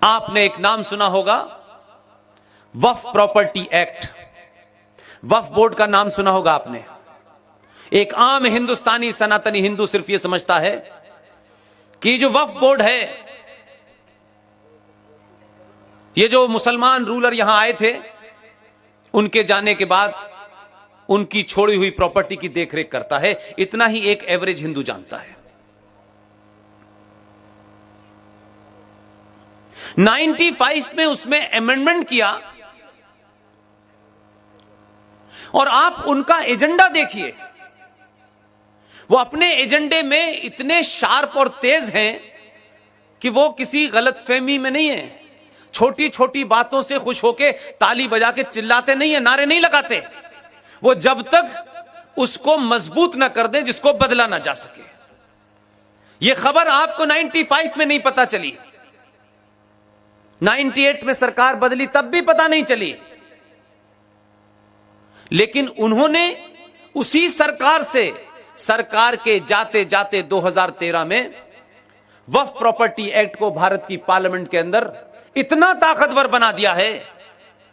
आपने एक नाम सुना होगा, वक्फ प्रॉपर्टी एक्ट। वक्फ बोर्ड का नाम सुना होगा आपने। एक आम हिंदुस्तानी सनातनी हिंदू सिर्फ यह समझता है कि जो वक्फ बोर्ड है, ये जो मुसलमान रूलर यहां आए थे, उनके जाने के बाद उनकी छोड़ी हुई प्रॉपर्टी की देखरेख करता है। इतना ही एक एवरेज हिंदू जानता है। 95 में उसमें अमेंडमेंट किया और आप उनका एजेंडा देखिए। वो अपने एजेंडे में इतने शार्प और तेज हैं कि वो किसी गलतफहमी में नहीं है। छोटी छोटी बातों से खुश होके ताली बजा के चिल्लाते नहीं है, नारे नहीं लगाते। वो जब तक उसको मजबूत ना कर दें जिसको बदला ना जा सके। ये खबर आपको 95 में नहीं पता चली, 98 में सरकार बदली तब भी पता नहीं चली। लेकिन उन्होंने उसी सरकार से, सरकार के जाते जाते 2013 में वक्फ प्रॉपर्टी एक्ट को भारत की पार्लियामेंट के अंदर इतना ताकतवर बना दिया है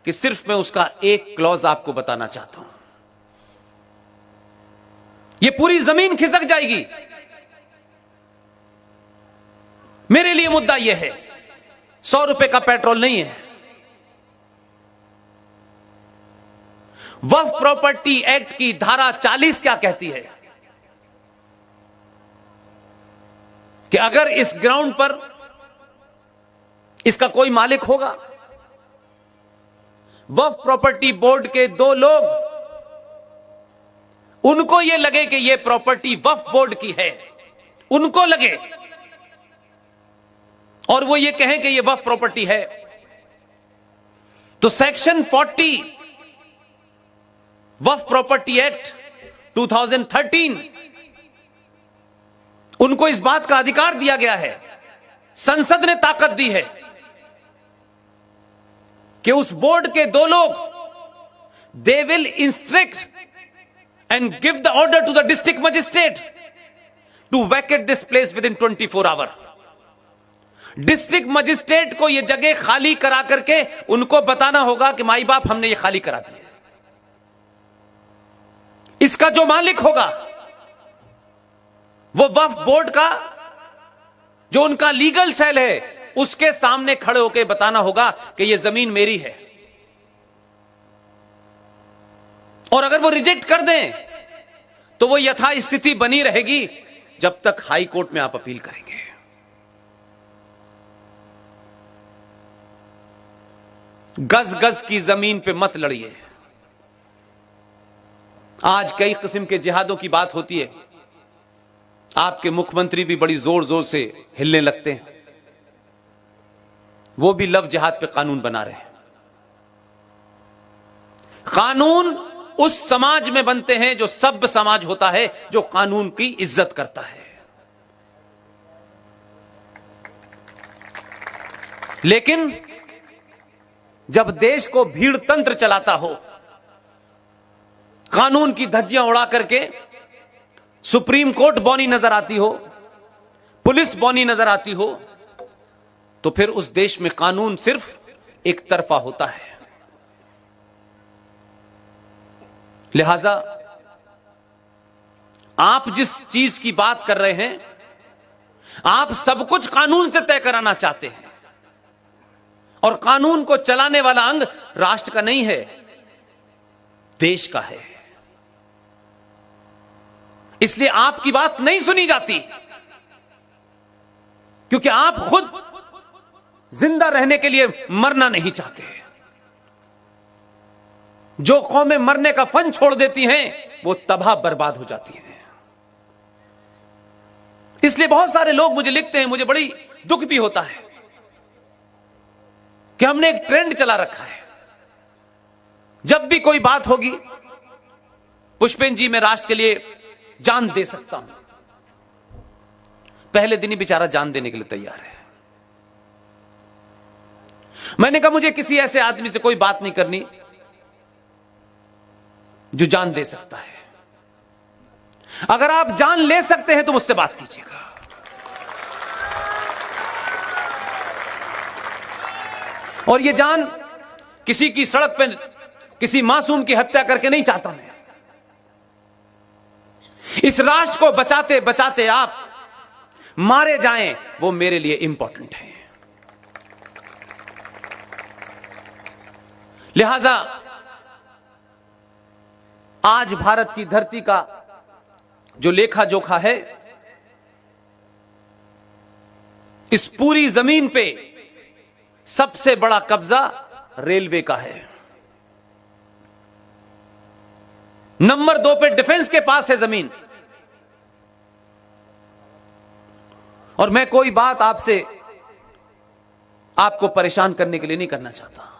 कि सिर्फ मैं उसका एक क्लॉज आपको बताना चाहता हूं। यह पूरी जमीन खिसक जाएगी। मेरे लिए मुद्दा यह है, 100 रुपए का पेट्रोल नहीं है। वक्फ प्रॉपर्टी एक्ट की धारा 40 क्या कहती है कि अगर इस ग्राउंड पर इसका कोई मालिक होगा, वक्फ प्रॉपर्टी बोर्ड के 2 लोग, उनको यह लगे कि यह प्रॉपर्टी वक्फ बोर्ड की है, उनको लगे और वो ये कहें कि यह वक्फ प्रॉपर्टी है, तो सेक्शन 40 वक्फ प्रॉपर्टी एक्ट 2013 उनको इस बात का अधिकार दिया गया है। संसद ने ताकत दी है कि उस बोर्ड के 2 लोग, they will instruct and give the order to the district magistrate to vacate this place within 24 hour. District magistrate को यह जगह खाली करा करके उनको बताना होगा कि माई बाप हमने यह खाली करा दी है। इसका जो मालिक होगा वो वक्फ बोर्ड का जो उनका लीगल सेल है, उसके सामने खड़े होकर बताना होगा कि यह जमीन मेरी है। और अगर वो रिजेक्ट कर दें तो वो यथास्थिति बनी रहेगी जब तक हाई कोर्ट में आप अपील करेंगे। गज गज की जमीन पे मत लड़िए। आज कई किस्म के जिहादों की बात होती है। आपके मुख्यमंत्री भी बड़ी जोर जोर से हिलने लगते हैं। वो भी लव जिहाद पे कानून बना रहे हैं। कानून उस समाज में बनते हैं जो सभ्य समाज होता है, जो कानून की इज्जत करता है। लेकिन जब देश को भीड़ तंत्र चलाता हो, कानून की धज्जियां उड़ा करके सुप्रीम कोर्ट बौनी नजर आती हो, पुलिस बौनी नजर आती हो, तो फिर उस देश में कानून सिर्फ एक तरफा होता है। लिहाजा आप जिस चीज की बात कर रहे हैं, आप सब कुछ कानून से तय कराना चाहते हैं। और कानून को चलाने वाला अंग राष्ट्र का नहीं है, देश का है। इसलिए आपकी बात नहीं सुनी जाती, क्योंकि आप खुद जिंदा रहने के लिए मरना नहीं चाहते। जो कौमें मरने का फन छोड़ देती हैं, वो तबाह बर्बाद हो जाती हैं। इसलिए बहुत सारे लोग मुझे लिखते हैं, मुझे बड़ी दुख भी होता है कि हमने एक ट्रेंड चला रखा है। जब भी कोई बात होगी, पुष्पेंद्र जी मैं राष्ट्र के लिए जान दे सकता हूं, पहले दिन ही बेचारा जान देने के लिए तैयार है। मैंने कहा मुझे किसी ऐसे आदमी से कोई बात नहीं करनी जो जान दे सकता है। अगर आप जान ले सकते हैं तो मुझसे बात कीजिएगा। और ये जान किसी की सड़क पे किसी मासूम की हत्या करके नहीं चाहता मैं। इस राष्ट्र को बचाते बचाते आप मारे जाएं, वो मेरे लिए इंपॉर्टेंट है। लिहाजा आज भारत की धरती का जो लेखा जोखा है, इस पूरी जमीन पे सबसे बड़ा कब्जा रेलवे का है। नंबर 2 पे डिफेंस के पास है जमीन। और मैं कोई बात आपको परेशान करने के लिए नहीं करना चाहता।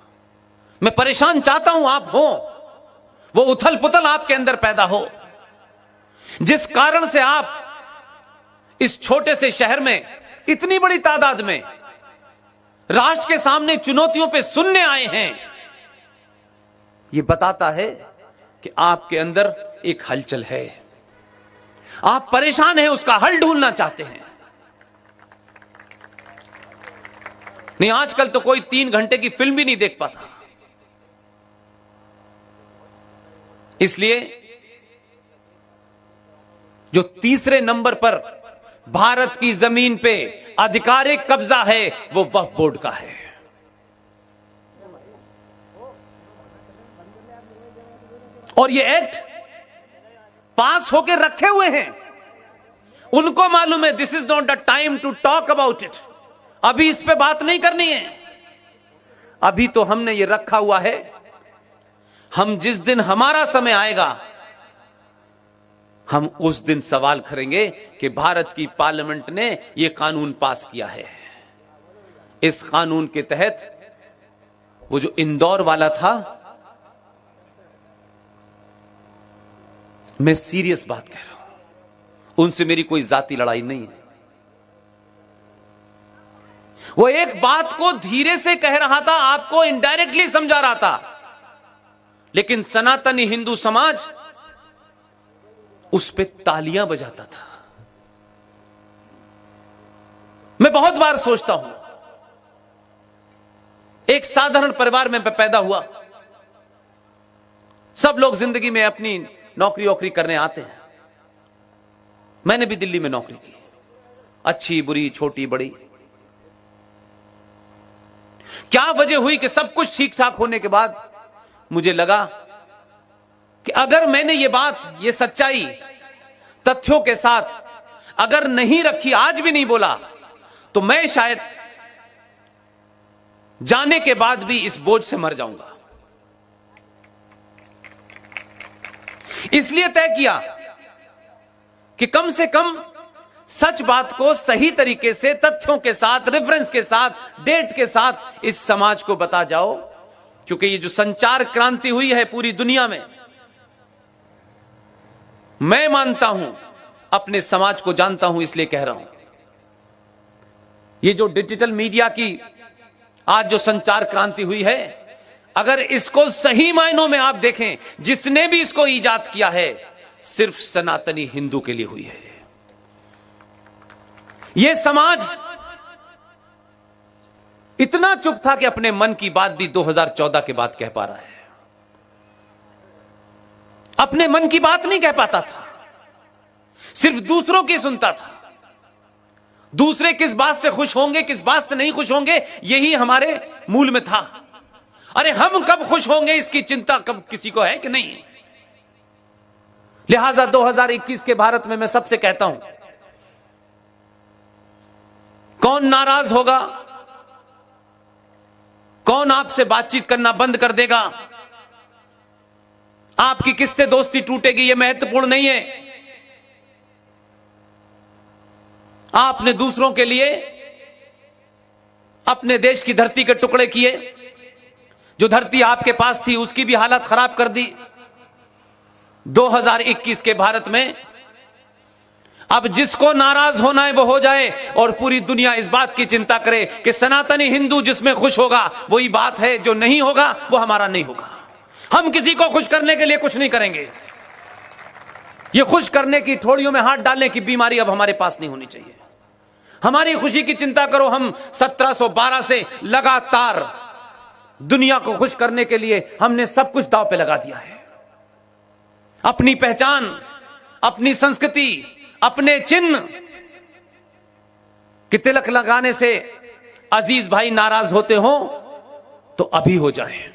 मैं परेशान चाहता हूं आप हो, वो उथल पुथल आपके अंदर पैदा हो जिस कारण से आप इस छोटे से शहर में इतनी बड़ी तादाद में राष्ट्र के सामने चुनौतियों पे सुनने आए हैं। ये बताता है कि आपके अंदर एक हलचल है, आप परेशान हैं, उसका हल ढूंढना चाहते हैं। नहीं, आजकल तो कोई 3 घंटे की फिल्म भी नहीं देख पाता। इसलिए जो तीसरे नंबर पर भारत की जमीन पे आधिकारिक कब्जा है वो वक्फ बोर्ड का है। और ये एक्ट पास होकर रखे हुए हैं। उनको मालूम है this is not the time to talk about it. अभी इस पे बात नहीं करनी है। अभी तो हमने ये रखा हुआ है। हम जिस दिन हमारा समय आएगा, हम उस दिन सवाल करेंगे कि भारत की पार्लियामेंट ने यह कानून पास किया है। इस कानून के तहत वो जो इंदौर वाला था, मैं सीरियस बात कह रहा हूं, उनसे मेरी कोई जाती लड़ाई नहीं है। वो एक बात को धीरे से कह रहा था, आपको इनडायरेक्टली समझा रहा था, लेकिन सनातनी हिंदू समाज उस पे तालियां बजाता था। मैं बहुत बार सोचता हूं, एक साधारण परिवार में पैदा हुआ। सब लोग जिंदगी में अपनी नौकरी वोकरी करने आते हैं। मैंने भी दिल्ली में नौकरी की, अच्छी बुरी छोटी बड़ी। क्या वजह हुई कि सब कुछ ठीक ठाक होने के बाद मुझे लगा कि अगर मैंने ये बात, ये सच्चाई तथ्यों के साथ अगर नहीं रखी, आज भी नहीं बोला, तो मैं शायद जाने के बाद भी इस बोझ से मर जाऊंगा। इसलिए तय किया कि कम से कम सच बात को सही तरीके से तथ्यों के साथ, रेफरेंस के साथ, डेट के साथ इस समाज को बता जाओ। क्योंकि ये जो संचार क्रांति हुई है पूरी दुनिया में, मैं मानता हूं, अपने समाज को जानता हूं, इसलिए कह रहा हूं, ये जो डिजिटल मीडिया की आज जो संचार क्रांति हुई है, अगर इसको सही मायनों में आप देखें, जिसने भी इसको ईजाद किया है सिर्फ सनातनी हिंदू के लिए हुई है। यह समाज इतना चुप था कि अपने मन की बात भी 2014 के बाद कह पा रहा है। अपने मन की बात नहीं कह पाता था, सिर्फ दूसरों की सुनता था। दूसरे किस बात से खुश होंगे, किस बात से नहीं खुश होंगे, यही हमारे मूल में था। अरे हम कब खुश होंगे इसकी चिंता कब किसी को है कि नहीं। लिहाजा 2021 के भारत में मैं सबसे कहता हूं, कौन नाराज होगा, कौन आपसे बातचीत करना बंद कर देगा, आपकी किससे दोस्ती टूटेगी, यह महत्वपूर्ण नहीं है। आपने दूसरों के लिए अपने देश की धरती के टुकड़े किए, जो धरती आपके पास थी उसकी भी हालत खराब कर दी। 2021 के भारत में अब जिसको नाराज होना है वो हो जाए, और पूरी दुनिया इस बात की चिंता करे कि सनातनी हिंदू जिसमें खुश होगा वही बात है, जो नहीं होगा वो हमारा नहीं होगा। हम किसी को खुश करने के लिए कुछ नहीं करेंगे। ये खुश करने की, ठोड़ियों में हाथ डालने की बीमारी अब हमारे पास नहीं होनी चाहिए। हमारी खुशी की चिंता करो। हम 1712 से लगातार दुनिया को खुश करने के लिए हमने सब कुछ दांव पे लगा दिया है। अपनी पहचान, अपनी संस्कृति, अपने चिन्ह कि तिलक लगाने से अजीज भाई नाराज होते हो तो अभी हो जाए।